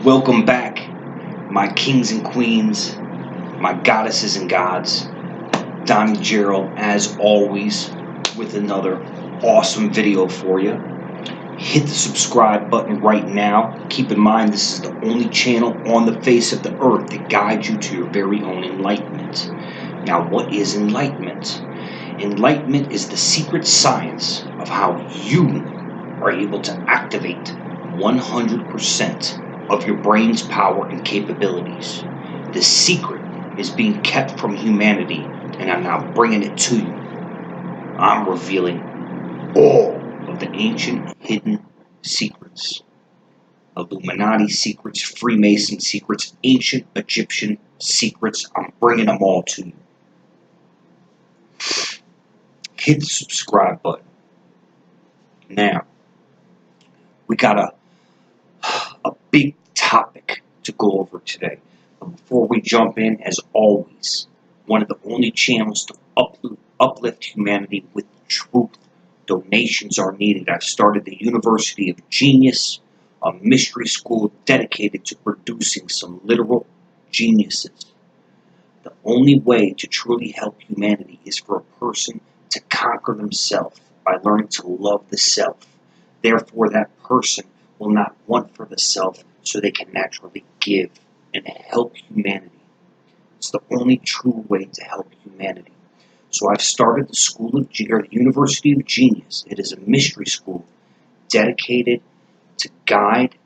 Welcome back, my kings and queens, my goddesses and gods. Donny Gerald, as always, with another awesome video for you. Hit the subscribe button right now. Keep in mind, this is the only channel on the face of the earth that guides you to your very own enlightenment. Now, what is enlightenment? Enlightenment is the secret science of how you are able to activate 100% of your brain's power and capabilities. The secret is being kept from humanity, and I'm now bringing it to you. I'm revealing all of the ancient hidden secrets. Illuminati secrets, Freemason secrets, ancient Egyptian secrets. I'm bringing them all to you. Hit the subscribe button. Now, we got a big topic to go over today. But before we jump in, as always, one of the only channels to uplift humanity with truth. Donations are needed. I've started the University of Genius, a mystery school dedicated to producing some literal geniuses. The only way to truly help humanity is for a person to conquer themselves by learning to love the self. Therefore, that person will not want for the self, so they can naturally give and help humanity. It's the only true way to help humanity. So I've started the University of Genius. It is a mystery school dedicated to guide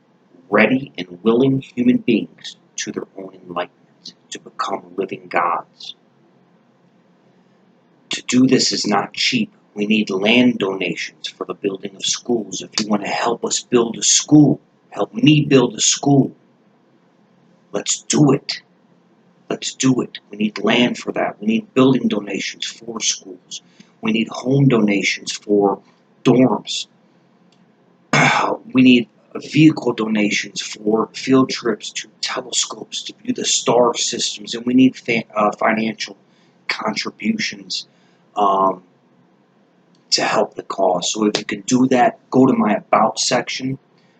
ready and willing human beings to their own enlightenment, to become living gods. To do this is not cheap. We need land donations for the building of schools. If you want to help us build a school, help me build a school, let's do it. Let's do it. We need land for that. We need building donations for schools. We need home donations for dorms. We need vehicle donations for field trips to telescopes to view the star systems. And we need financial contributions to help the cause. So if you can do that, go to my About section.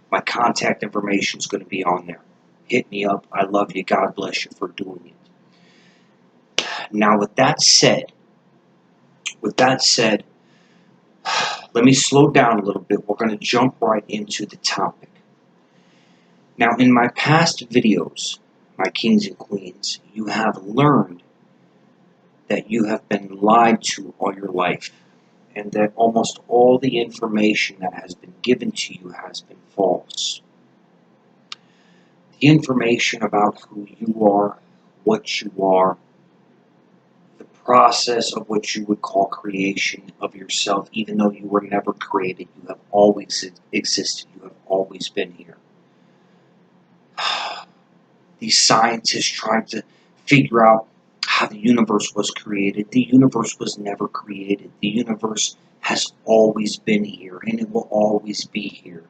My contact information is going to be on there. Hit me up. I love you. God bless you for doing it. Now, with that said, let me slow down a little bit. We're going to jump right into the topic. Now, in my past videos, my kings and queens, you have learned that you have been lied to all your life, and that almost all the information that has been given to you has been false. The information about who you are, what you are, the process of what you would call creation of yourself, even though you were never created, you have always existed, you have always been here. These scientists trying to figure out how the universe was created. The universe was never created. The universe has always been here, and it will always be here.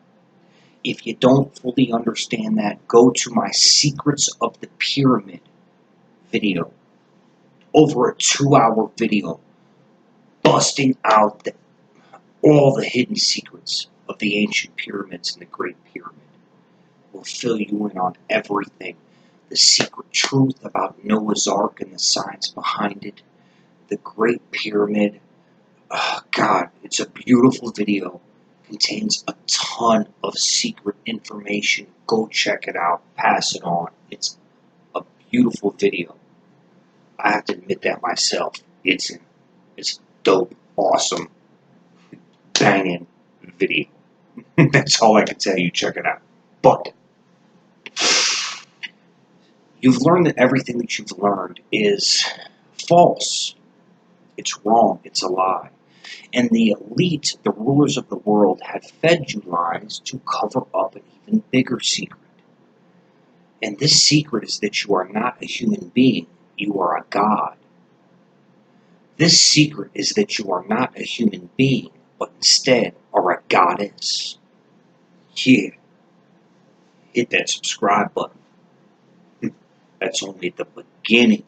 If you don't fully understand that, go to my Secrets of the Pyramid video. Over a 2-hour video busting out all the hidden secrets of the ancient pyramids and the Great Pyramid. We'll fill you in on everything. The secret truth about Noah's Ark and the science behind it. The Great Pyramid. Oh, God, it's a beautiful video. Contains a ton of secret information. Go check it out. Pass it on. It's a beautiful video. I have to admit that myself. It's dope, awesome, banging video. That's all I can tell you. Check it out. But you've learned that everything that you've learned is false. It's wrong. It's a lie. And the elite, the rulers of the world, had fed you lies to cover up an even bigger secret. And this secret is that you are not a human being. You are a god. This secret is that you are not a human being, but instead are a goddess. Yeah. Hit that subscribe button. That's only the beginning,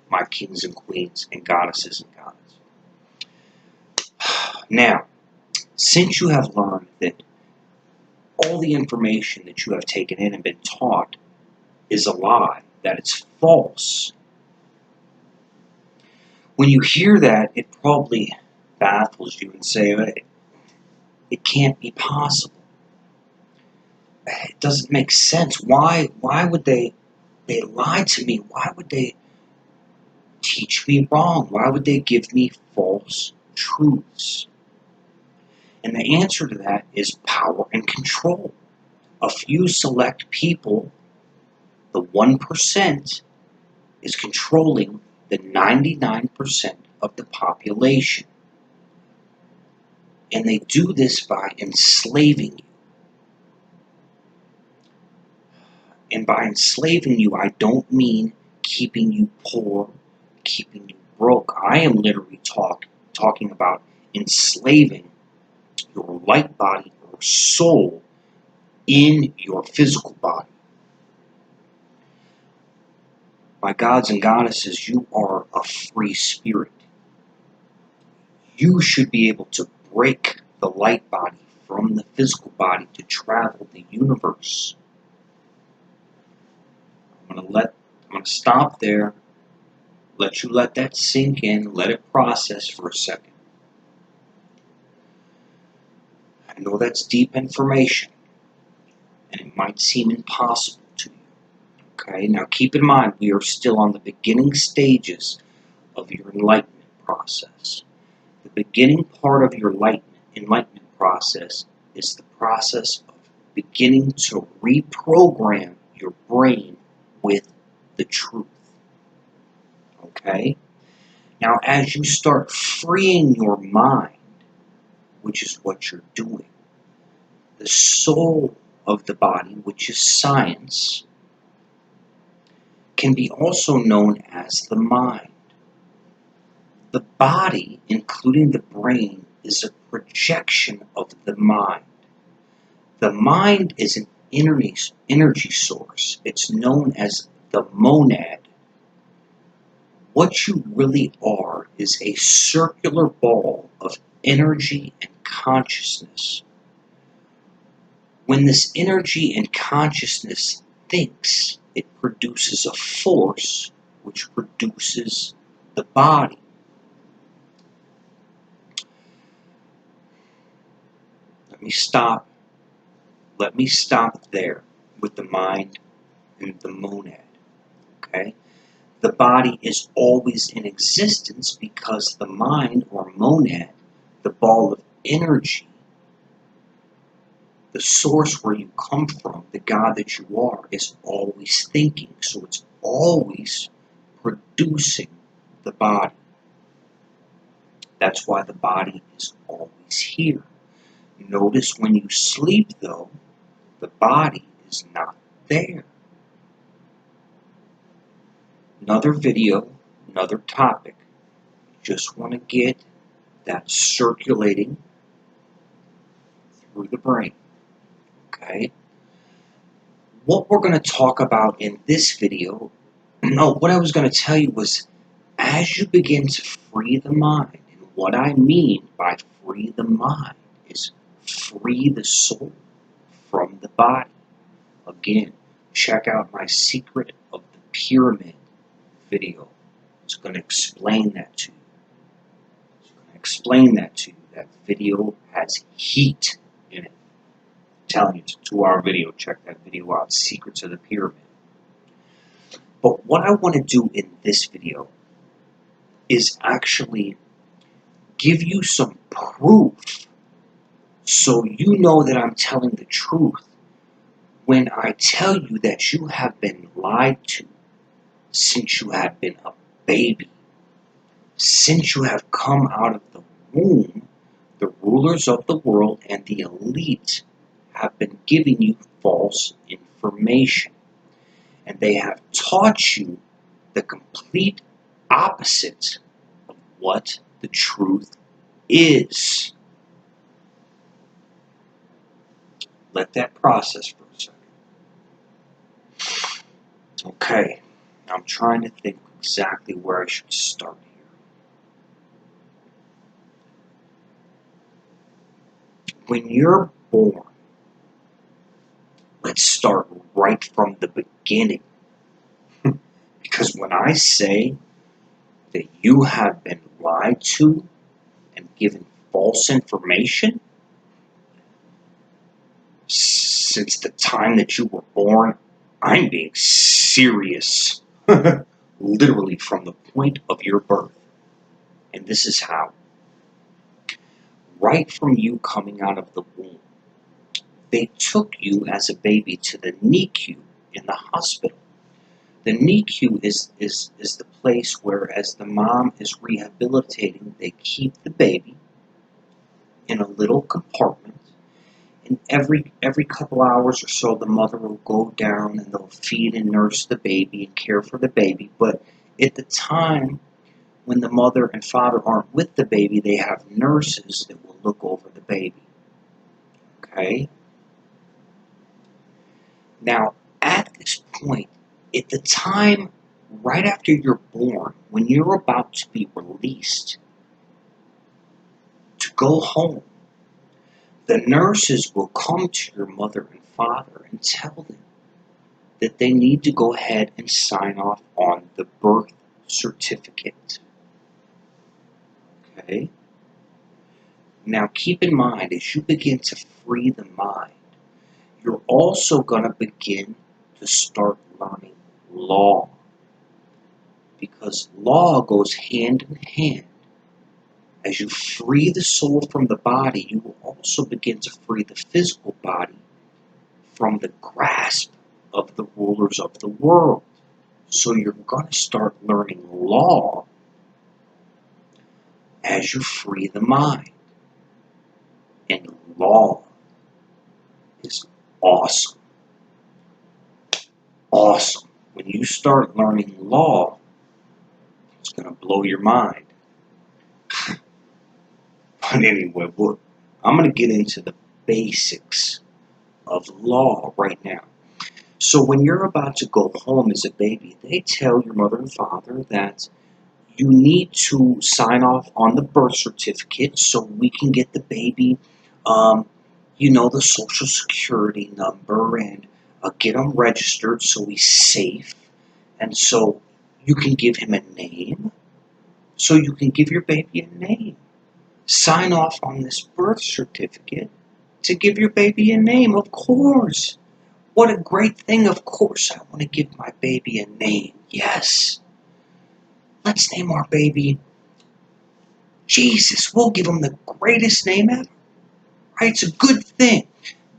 my kings and queens and goddesses and gods. Now, since you have learned that all the information that you have taken in and been taught is a lie, that it's false. When you hear that, it probably baffles you and say, it can't be possible. It doesn't make sense. Why would they lie to me? Why would they teach me wrong? Why would they give me false truths? And the answer to that is power and control. A few select people, the 1%, is controlling the 99% of the population. And they do this by enslaving you. And by enslaving you, I don't mean keeping you poor, keeping you broke. I am literally talking about enslaving your light body or soul in your physical body. My gods and goddesses, you are a free spirit. You should be able to break the light body from the physical body to travel the universe. I'm going to stop there, let you let that sink in, let it process for a second. I know that's deep information, and it might seem impossible to you. Okay, now keep in mind, we are still on the beginning stages of your enlightenment process. The beginning part of your enlightenment process is the process of beginning to reprogram your brain with the truth. Okay? Now, as you start freeing your mind, which is what you're doing, the soul of the body, which is science, can be also known as the mind. The body, including the brain, is a projection of the mind. The mind is an energy source. It's known as the monad. What you really are is a circular ball of energy and consciousness. When this energy and consciousness thinks, it produces a force which produces the body. Let me stop there with the mind and the monad. Okay? The body is always in existence because the mind or monad, the ball of energy, the source where you come from, the God that you are, is always thinking. So it's always producing the body. That's why the body is always here. Notice when you sleep, though, the body is not there. Another video, another topic. Just want to get that circulating through the brain. Okay? What we're going to talk about in this video, what I was going to tell you was, as you begin to free the mind, and what I mean by free the mind is free the soul from the body. Again, check out my Secret of the Pyramid video. It's going to explain that to you. That video has heat in it. I'm telling you, it's a 2-hour video. Check that video out, Secrets of the Pyramid. But what I want to do in this video is actually give you some proof so you know that I'm telling the truth when I tell you that you have been lied to since you have been a baby. Since you have come out of the womb, the rulers of the world and the elite have been giving you false information. And they have taught you the complete opposite of what the truth is. Let that process for a second. Okay, I'm trying to think exactly where I should start here. When you're born, let's start right from the beginning. Because when I say that you have been lied to and given false information since the time that you were born, I'm being serious. Literally from the point of your birth. And this is how. Right from you coming out of the womb, they took you as a baby to the NICU in the hospital. The NICU is the place where, as the mom is rehabilitating, they keep the baby in a little compartment. And every couple hours or so, the mother will go down and they'll feed and nurse the baby and care for the baby. But at the time when the mother and father aren't with the baby, they have nurses that will look over the baby. Okay? Now, at this point, at the time right after you're born, when you're about to be released to go home, the nurses will come to your mother and father and tell them that they need to go ahead and sign off on the birth certificate. Okay? Now keep in mind, as you begin to free the mind, you're also going to begin to start learning law. Because law goes hand in hand. As you free the soul from the body, you will also begin to free the physical body from the grasp of the rulers of the world. So you're going to start learning law as you free the mind. And law is awesome. Awesome. When you start learning law, it's going to blow your mind. But anyway, I'm going to get into the basics of law right now. So when you're about to go home as a baby, they tell your mother and father that you need to sign off on the birth certificate so we can get the baby, the social security number and get him registered so he's safe. And so you can give him a name. So you can give your baby a name. Sign off on this birth certificate to give your baby a name, of course. What a great thing. Of course I want to give my baby a name. Yes. Let's name our baby Jesus. We'll give him the greatest name ever. Right? It's a good thing.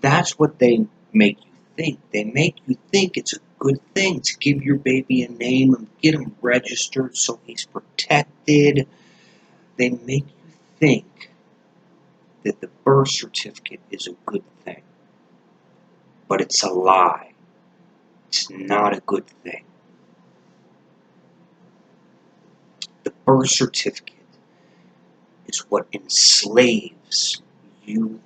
That's what they make you think. They make you think it's a good thing to give your baby a name and get him registered so he's protected. They make you think that the birth certificate is a good thing. But it's a lie. It's not a good thing. The birth certificate is what enslaves you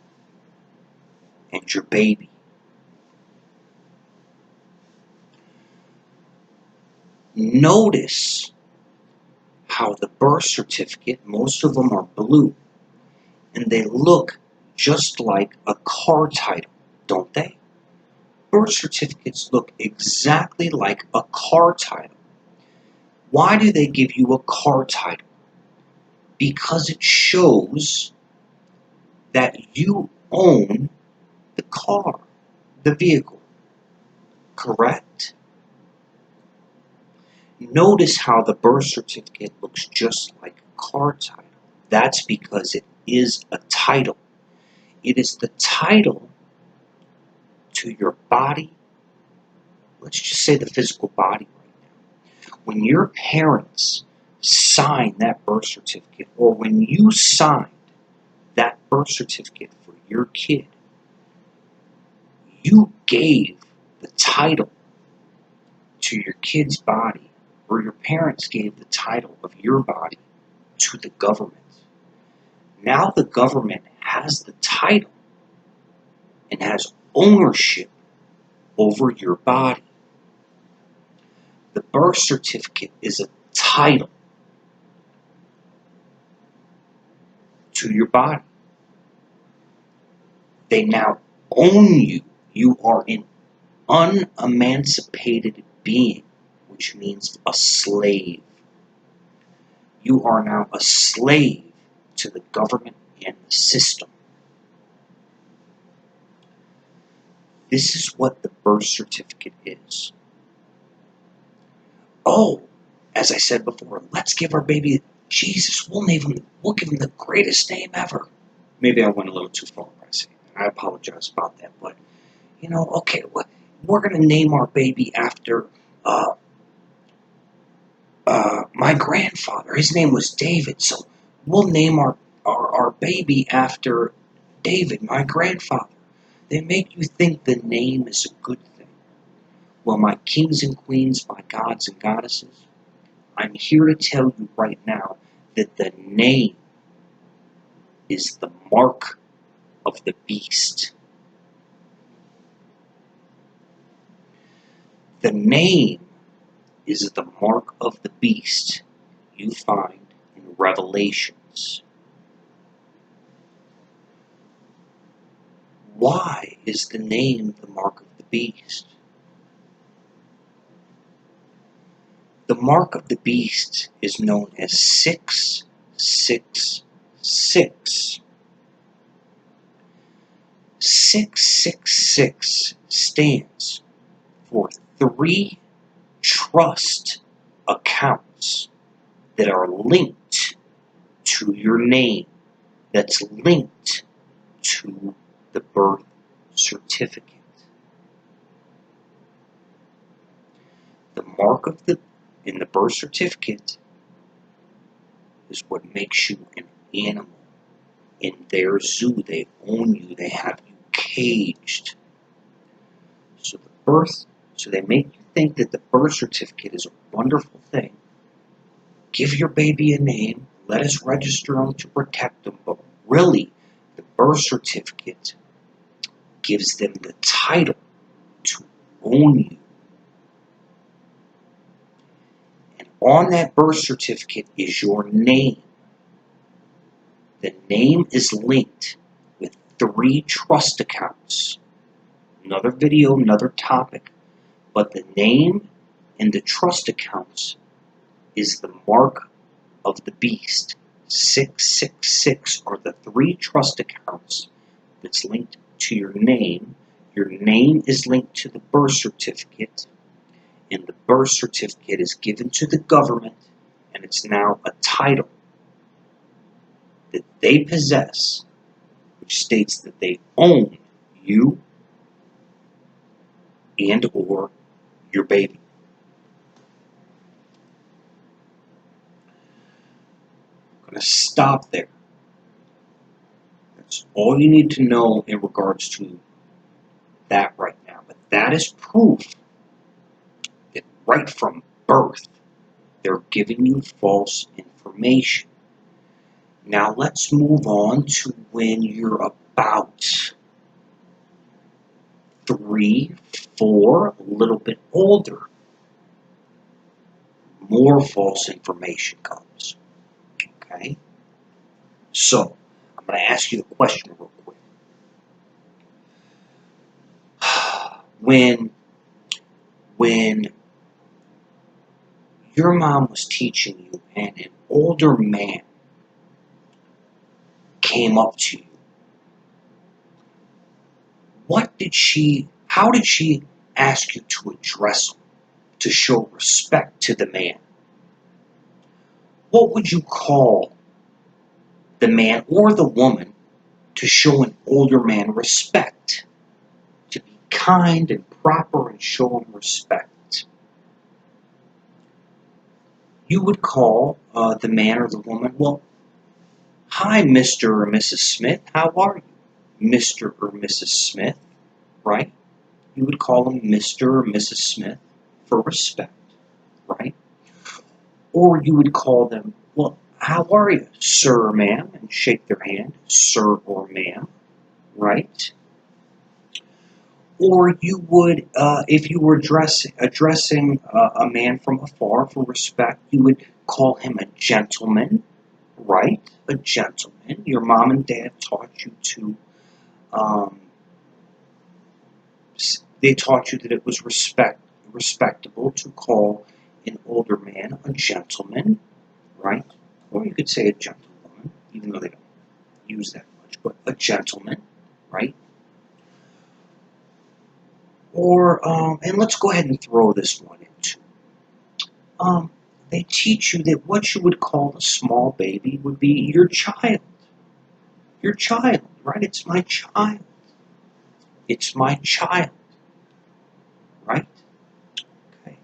and your baby. Notice how the birth certificate, most of them are blue, and they look just like a car title, don't they? Birth certificates look exactly like a car title. Why do they give you a car title? Because it shows that you own the car, the vehicle, correct? Notice how the birth certificate looks just like a car title. That's because it is a title. It is the title to your body. Let's just say the physical body right now. When your parents sign that birth certificate, or when you signed that birth certificate for your kid, you gave the title to your kid's body, or your parents gave the title of your body to the government. Now the government has the title and has ownership over your body. The birth certificate is a title to your body. They now own you. You are an unemancipated being, which means a slave. You are now a slave to the government and the system. This is what the birth certificate is. Oh, as I said before, let's give our baby Jesus. We'll give him the greatest name ever. Maybe I went a little too far by saying that. I apologize about that, but okay, we're going to name our baby after my grandfather. His name was David, so we'll name our baby after David, my grandfather. They make you think the name is a good thing. Well, my kings and queens, my gods and goddesses, I'm here to tell you right now that the name is the mark of the beast. The name is the mark of the beast you find in Revelations. Why is the name the mark of the beast? The mark of the beast is known as 666. 666 stands for 3 trust accounts that are linked to your name, that's linked to the birth certificate. The mark in the birth certificate is what makes you an animal. In their zoo, they own you, they have you caged. So they make you think that the birth certificate is a wonderful thing. Give your baby a name, let us register them to protect them, but really, the birth certificate gives them the title to own you. And on that birth certificate is your name. The name is linked with 3 trust accounts. Another video, another topic, but the name and the trust accounts is the mark of the beast. 666 are the 3 trust accounts that's linked to your name. Your name is linked to the birth certificate, and the birth certificate is given to the government, and it's now a title that they possess, which states that they own you and or your baby. I'm going to stop there. That's all you need to know in regards to that right now. But that is proof that right from birth, they're giving you false information. Now let's move on to when you're about 3, 4, a little bit older. More false information comes. Okay? So, I'm going to ask you a question real quick. When your mom was teaching you and an older man came up to you, how did she ask you to address him, to show respect to the man? What would you call the man or the woman to show an older man respect? To be kind and proper and show him respect. You would call the man or the woman, well, hi, Mr. or Mrs. Smith, how are you? Mr. or Mrs. Smith, right? You would call them Mr. or Mrs. Smith for respect, right? Or you would call them, well, how are you, sir or ma'am, and shake their hand, sir or ma'am, right? Or you would, if you were addressing a man from afar for respect, you would call him a gentleman, right? A gentleman. Your mom and dad taught you to, they taught you that it was respectable to call an older man, a gentleman, right? Or you could say a gentlewoman, even though they don't use that much, but a gentleman, right? Or, and let's go ahead and throw this one in too. They teach you that what you would call a small baby would be your child. Your child, right? It's my child. It's my child, right? Okay.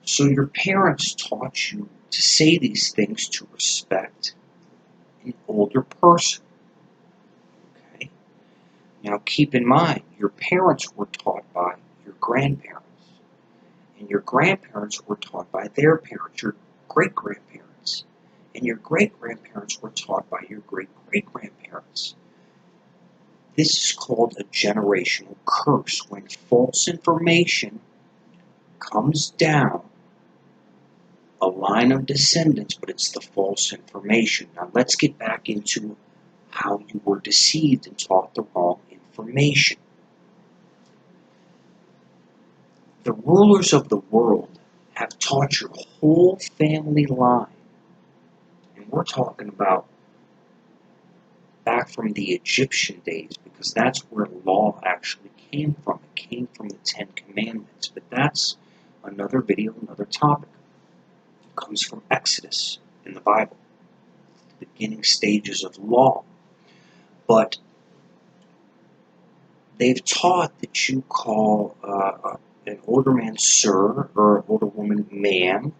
So your parents taught you to say these things to respect an older person. Okay. Now keep in mind, your parents were taught by your grandparents, and your grandparents were taught by their parents, your great-grandparents, and your great-grandparents were taught by your great-great-grandparents. This is called a generational curse, when false information comes down a line of descendants, but it's the false information. Now let's get back into how you were deceived and taught the wrong information. The rulers of the world have taught your whole family line, and we're talking about back from the Egyptian days, because that's where law actually came from. It came from the Ten Commandments, but that's another video, another topic. It comes from Exodus in the Bible, the beginning stages of law. But they've taught that you call an older man sir, or an older woman ma'am,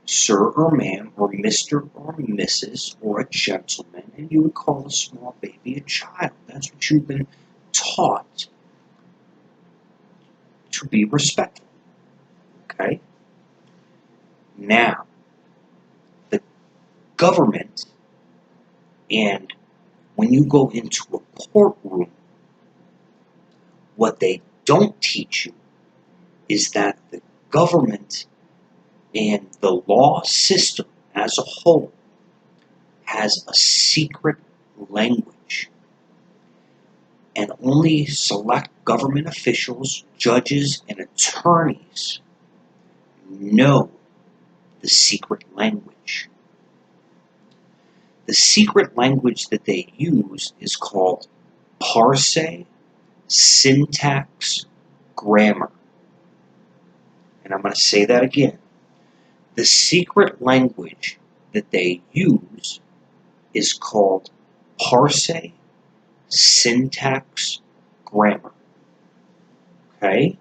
sir or ma'am, or Mr. or Mrs., or a gentleman, and you would call a small baby a child. That's what you've been taught to be respectful. Okay? Now, the government, and when you go into a courtroom, what they don't teach you is that the government and the law system as a whole has a secret language, and only select government officials, judges, and attorneys know the secret language. The secret language that they use is called parse, syntax, grammar. And I'm going to say that again. The secret language that they use is called parse, syntax, grammar. Okay?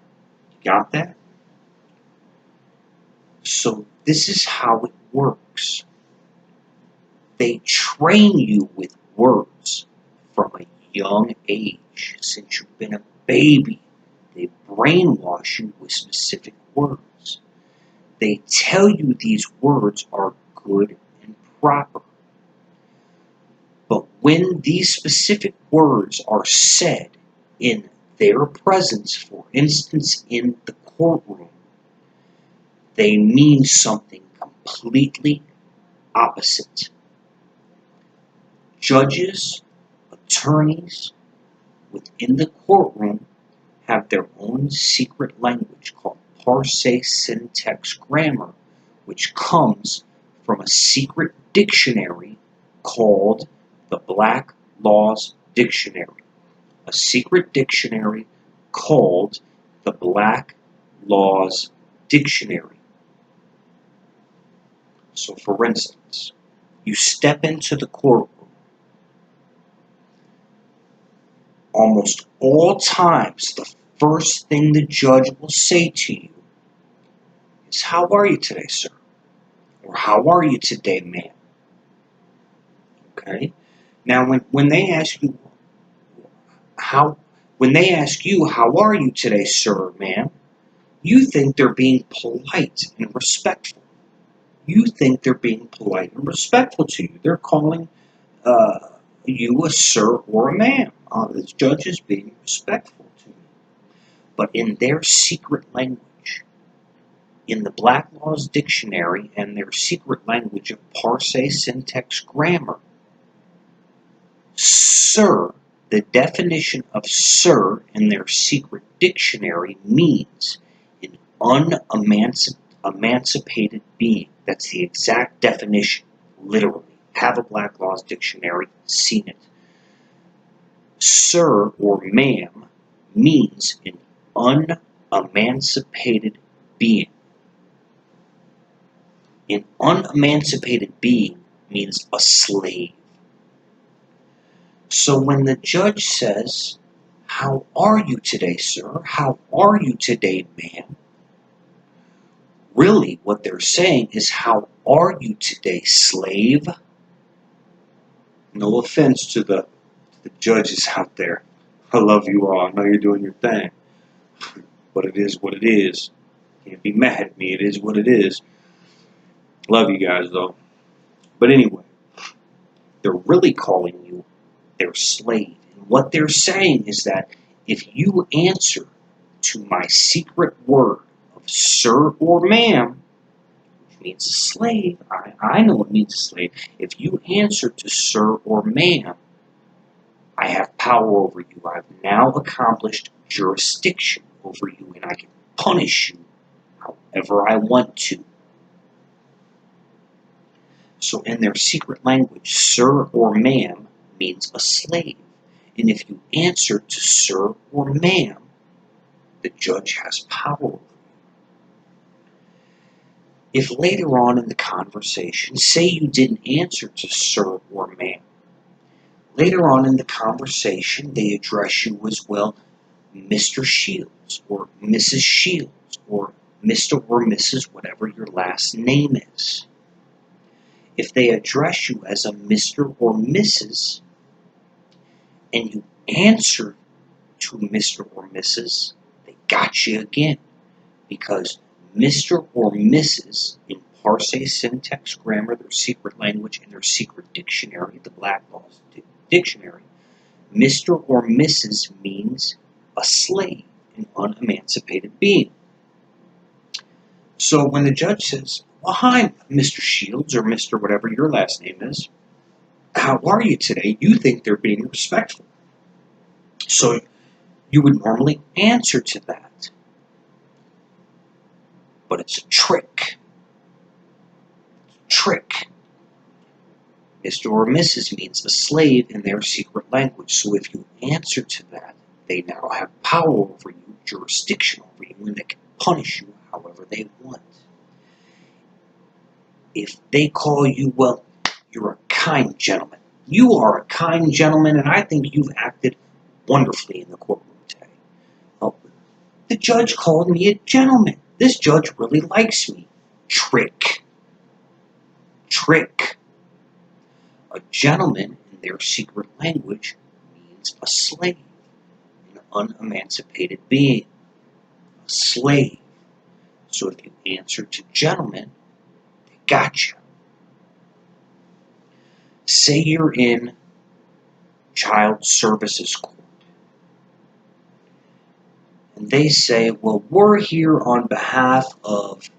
You got that? So this is how it works. They train you with words from a young age. Since you've been a baby, they brainwash you with specific words. They tell you these words are good and proper. But when these specific words are said in their presence, for instance in the courtroom, they mean something completely opposite. Judges, attorneys within the courtroom have their own secret language called parse, syntax, grammar, which comes from a secret dictionary called the Black Laws Dictionary. A secret dictionary called the Black Laws Dictionary. So for instance, you step into the courtroom. Almost all times, the first thing the judge will say to you is, "How are you today, sir?" Or "How are you today, ma'am?" Okay? Now, when they ask you, how are you today, sir or ma'am, you think they're being polite and respectful. You think they're being polite and respectful to you. They're calling you a sir or a ma'am. The judge is being respectful to you. But in their secret language, in the Black Laws Dictionary and their secret language of parse, syntax, grammar, sir, the definition of sir in their secret dictionary means an unemancipated being. That's the exact definition, literally. Have a Black Laws Dictionary, seen it. Sir or ma'am means an unemancipated being. An unemancipated being means a slave. So when the judge says, "How are you today, sir? How are you today, ma'am?" Really, what they're saying is, "How are you today, slave?" No offense to the judges out there. I love you all. I know you're doing your thing. But it is what it is. Can't be mad at me. It is what it is. Love you guys, though. But anyway, they're really calling you their slave. And what they're saying is that if you answer to my secret word of sir or ma'am, which means a slave, I know it means a slave. If you answer to sir or ma'am, I have power over you. I've now accomplished jurisdiction over you, and I can punish you however I want to. So in their secret language, sir or ma'am means a slave. And if you answer to sir or ma'am, the judge has power over you. If later on in the conversation, say you didn't answer to sir or ma'am, later on in the conversation, they address you as, well, Mr. Shields or Mrs. Shields or Mr. or Mrs. whatever your last name is. If they address you as a Mr. or Mrs. and you answer to Mr. or Mrs., they got you again. Because Mr. or Mrs. in parse, syntax, grammar, their secret language, and their secret dictionary, the Black Laws Dictionary, Mr. or Mrs. means a slave, an unemancipated being. So when the judge says, "Well, hi, Mr. Shields," or Mr. whatever your last name is, "How are you today?" you think they're being respectful. So you would normally answer to that. But it's a trick. Trick. Mr. or Mrs. means a slave in their secret language. So if you answer to that, they now have power over you, jurisdiction over you, and they can punish you however they want. If they call you, "Well, you're a kind gentleman. You are a kind gentleman, and I think you've acted wonderfully in the courtroom today." Oh, the judge called me a gentleman. This judge really likes me. Trick. Trick. A gentleman in their secret language means a slave, an unemancipated being. A slave. So if you answer to gentleman, they got you. Say you're in child services court, and they say, "Well, we're here on behalf of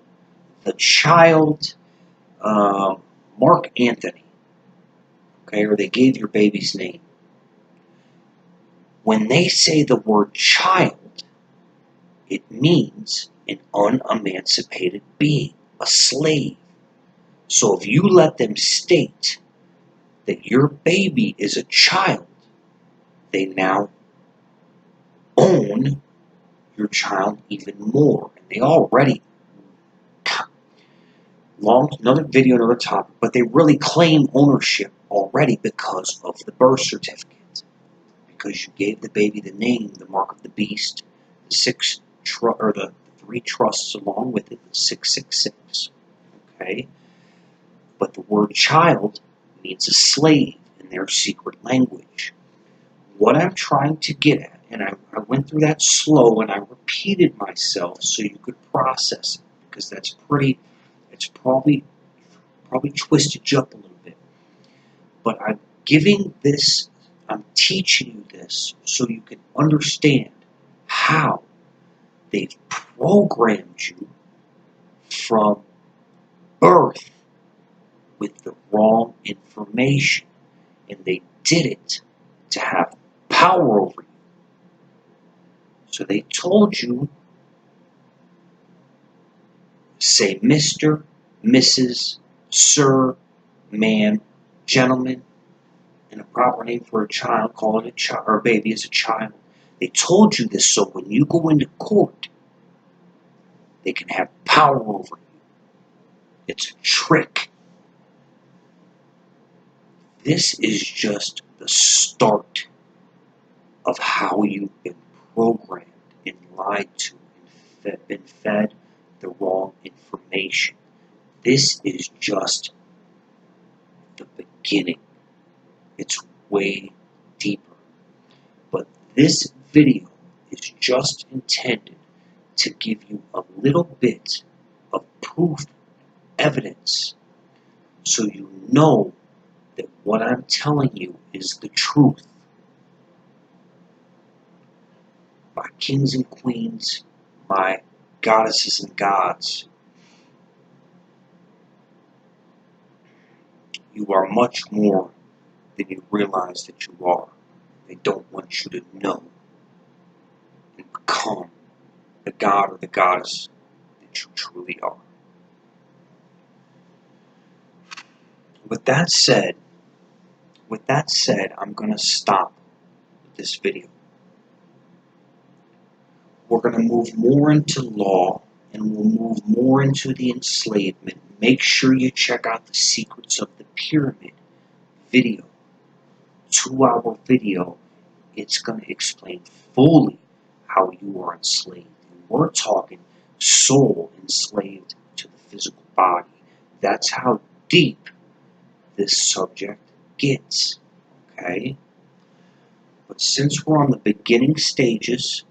the child, Mark Anthony," okay, or they gave your baby's name. When they say the word child, it means an unemancipated being, a slave. So if you let them state that your baby is a child, they now own your child even more. And they already, another video, another topic, but they really claim ownership already because of the birth certificate. Because you gave the baby the name, the mark of the beast, the 3 trusts along with it, the 666. Okay? But the word child means a slave in their secret language. What I'm trying to get at, and I went through that slow and I repeated myself so you could process it, because it's probably twisted you up a little bit. But I'm teaching you this so you can understand how they've programmed you from birth with the wrong information. And they did it to have power over you. So they told you say Mr., Mrs., Sir, Ma'am, Gentleman, and a proper name for a child, calling a child or a baby as a child. They told you this so when you go into court, they can have power over you. It's a trick. This is just the start of how you've been programmed and lied to and been fed the wrong information. This is just the beginning. It's way deeper. But this video is just intended to give you a little bit of proof, evidence, so you know that what I'm telling you is the truth. My kings and queens, my goddesses and gods, you are much more than you realize that you are. They don't want you to know and become the god or the goddess that you truly are. With that said, I'm going to stop this video. We're going to move more into law, and we'll move more into the enslavement. Make sure you check out the Secrets of the Pyramid video. 2-hour video. It's going to explain fully how you are enslaved. And we're talking soul enslaved to the physical body. That's how deep this subject gets. Okay? But since we're on the beginning stages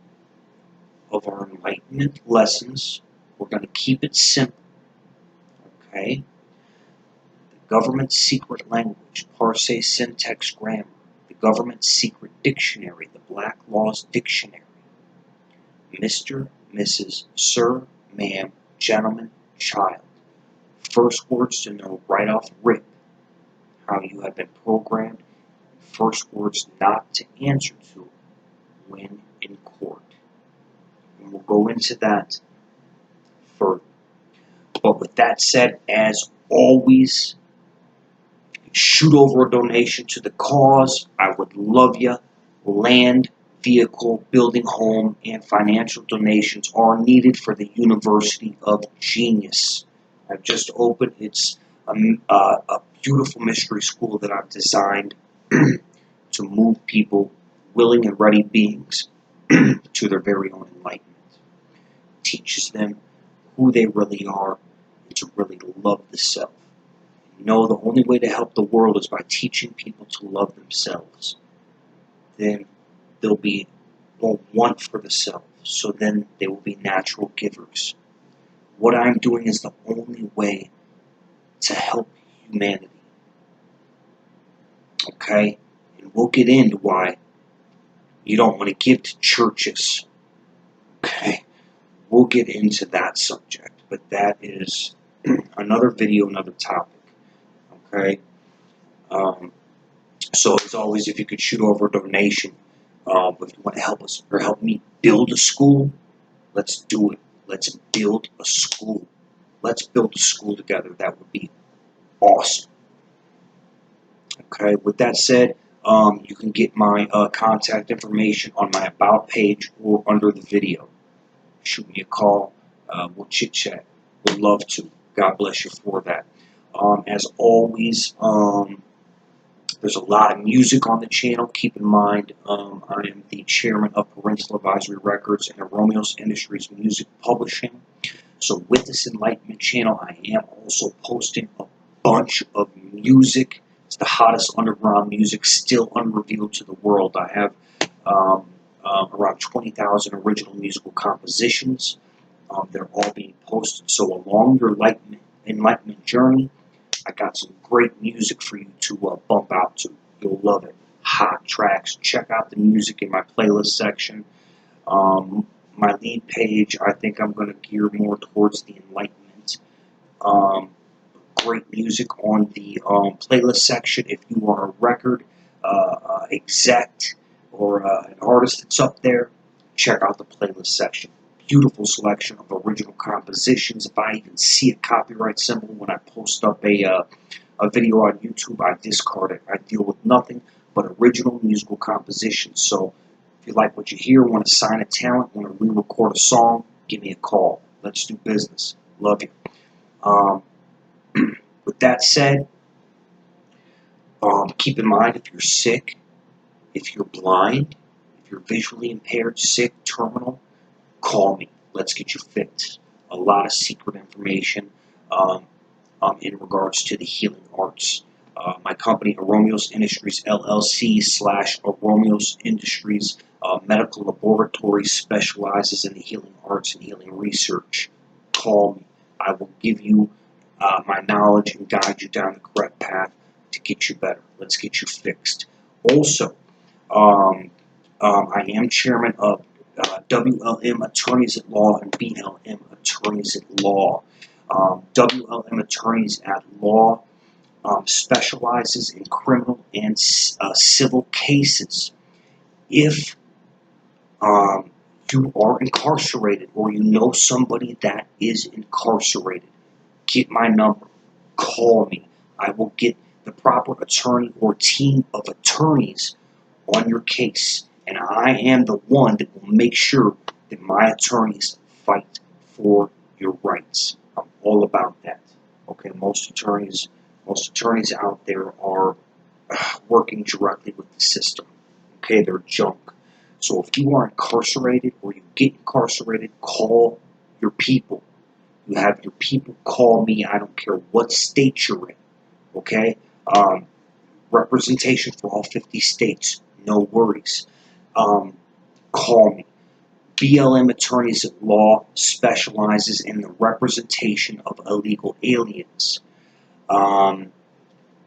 of our enlightenment lessons, we're going to keep it simple. Okay? The government secret language, parse, syntax, grammar. The government secret dictionary, the Black Laws Dictionary. Mr., Mrs., Sir, Ma'am, Gentleman, Child. First words to know right off rip how you have been programmed. First words not to answer to when in court. And we'll go into that further. But with that said, as always, shoot over a donation to the cause. I would love you. Land, vehicle, building home, and financial donations are needed for the University of Genius. I've just opened. It's a beautiful mystery school that I've designed to move people, willing and ready beings, to their very own enlightenment. Teaches them who they really are and to really love the self. You know, the only way to help the world is by teaching people to love themselves. Then they'll be won't want for the self, so then they will be natural givers. What I'm doing is the only way to help humanity. Okay? And we'll get into why you don't want to give to churches. Okay? We'll get into that subject, but that is another video, another topic. Okay? So as always, if you could shoot over a donation, if you want to help us or help me build a school, let's do it. Let's build a school. Let's build a school together. That would be awesome. Okay, with that said, you can get my contact information on my About page or under the video. Shoot me a call. We'll chit-chat. Would love to. God bless you for that. As always, there's a lot of music on the channel. Keep in mind, I am the chairman of Parental Advisory Records and Aromeos Industries Music Publishing. So with this Enlightenment channel, I am also posting a bunch of music. It's the hottest underground music still unrevealed to the world. I have around 20,000 original musical compositions. They're all being posted. So along your enlightenment journey, I got some great music for you to bump out to. You'll love it. Hot tracks. Check out the music in my playlist section. My lead page, I think I'm going to gear more towards the enlightenment. Great music on the playlist section. If you are a record exec or an artist that's up there, check out the playlist section. beautiful selection of original compositions. If I even see a copyright symbol when I post up a video on YouTube, I discard it. I deal with nothing but original musical compositions. So if you like what you hear, want to sign a talent, want to re-record a song, give me a call. Let's do business. Love you. With that said, keep in mind, if you're sick, if you're blind, if you're visually impaired, sick, terminal, call me. Let's get you fixed. A lot of secret information in regards to the healing arts. My company, Aromeos Industries, LLC / Aromeos Industries, medical laboratory, specializes in the healing arts and healing research. Call me. I will give you my knowledge and guide you down the correct path to get you better. Let's get you fixed. Also, I am chairman of WLM Attorneys at Law and BLM Attorneys at Law. WLM Attorneys at Law specializes in criminal and civil cases. If you are incarcerated or you know somebody that is incarcerated, get my number. Call me. I will get the proper attorney or team of attorneys on your case. And I am the one that will make sure that my attorneys fight for your rights. I'm all about that. Okay, most attorneys out there are working directly with the system. Okay, they're junk. So if you are incarcerated or you get incarcerated, call your people. You have your people call me. I don't care what state you're in. Okay? Representation for all 50 states. No worries. Call me. BLM Attorneys at Law specializes in the representation of illegal aliens.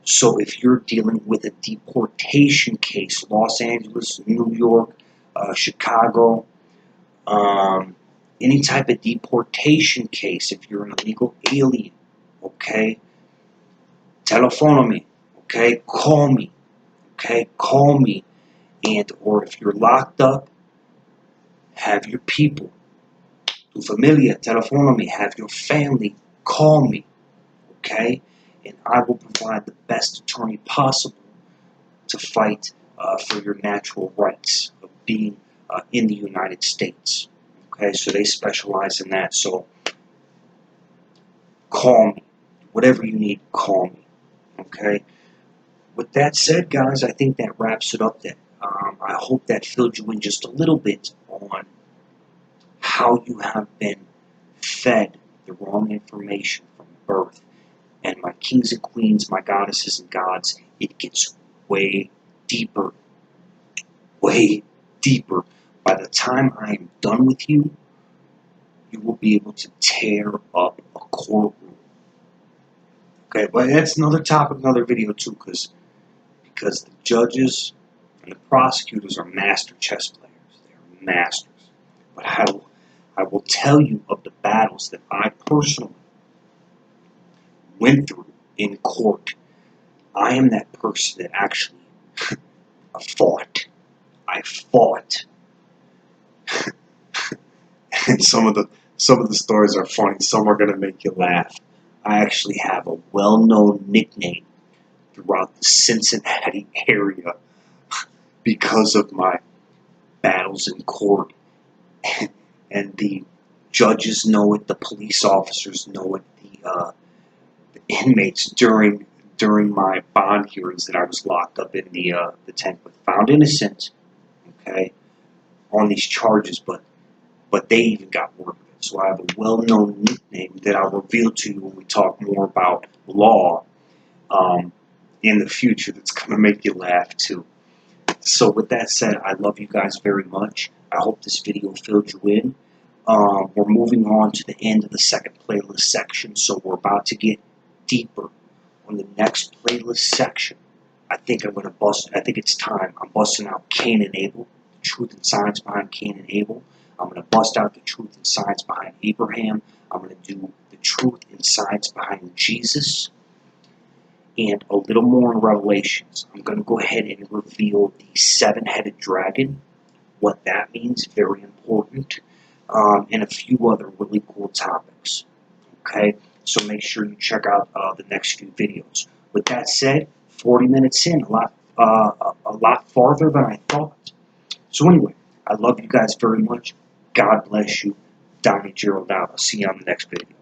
So if you're dealing with a deportation case, Los Angeles, New York, Chicago, any type of deportation case, if you're an illegal alien, okay, telephone me, okay, call me, okay, call me, and or if you're locked up, have your people, tu familia, telephone me, have your family call me, okay, and I will provide the best attorney possible to fight for your natural rights of being in the United States. Okay, so they specialize in that. So call me. Whatever you need, call me. Okay. With that said, guys, I think that wraps it up. That I hope that filled you in just a little bit on how you have been fed the wrong information from birth. And my kings and queens, my goddesses and gods, it gets way deeper. Way deeper. By the time I am done with you, you will be able to tear up a courtroom. Okay, but that's another topic, another video too, because the judges and the prosecutors are master chess players. They're masters. But I will tell you of the battles that I personally went through in court. I am that person that actually fought. I fought. And some of the stories are funny. Some are going to make you laugh. I actually have a well-known nickname throughout the Cincinnati area because of my battles in court. And the judges know it, the police officers know it, the inmates during my bond hearings that I was locked up in the tent with, found innocent, okay, on these charges, but they even got word of it. So I have a well-known nickname that I'll reveal to you when we talk more about law in the future that's going to make you laugh too. So with that said, I love you guys very much. I hope this video filled you in. We're moving on to the end of the second playlist section, so we're about to get deeper on the next playlist section. I think it's time. I'm busting out Cain and Abel, the truth and science behind Cain and Abel. I'm going to bust out the truth and science behind Abraham. I'm going to do the truth and science behind Jesus, and a little more in Revelations. I'm going to go ahead and reveal the seven-headed dragon, what that means, very important. and a few other really cool topics. Okay, so make sure you check out the next few videos. With that said, 40 minutes in, a lot farther than I thought. So anyway, I love you guys very much. God bless you. Donny Gerald out. I'll see you on the next video.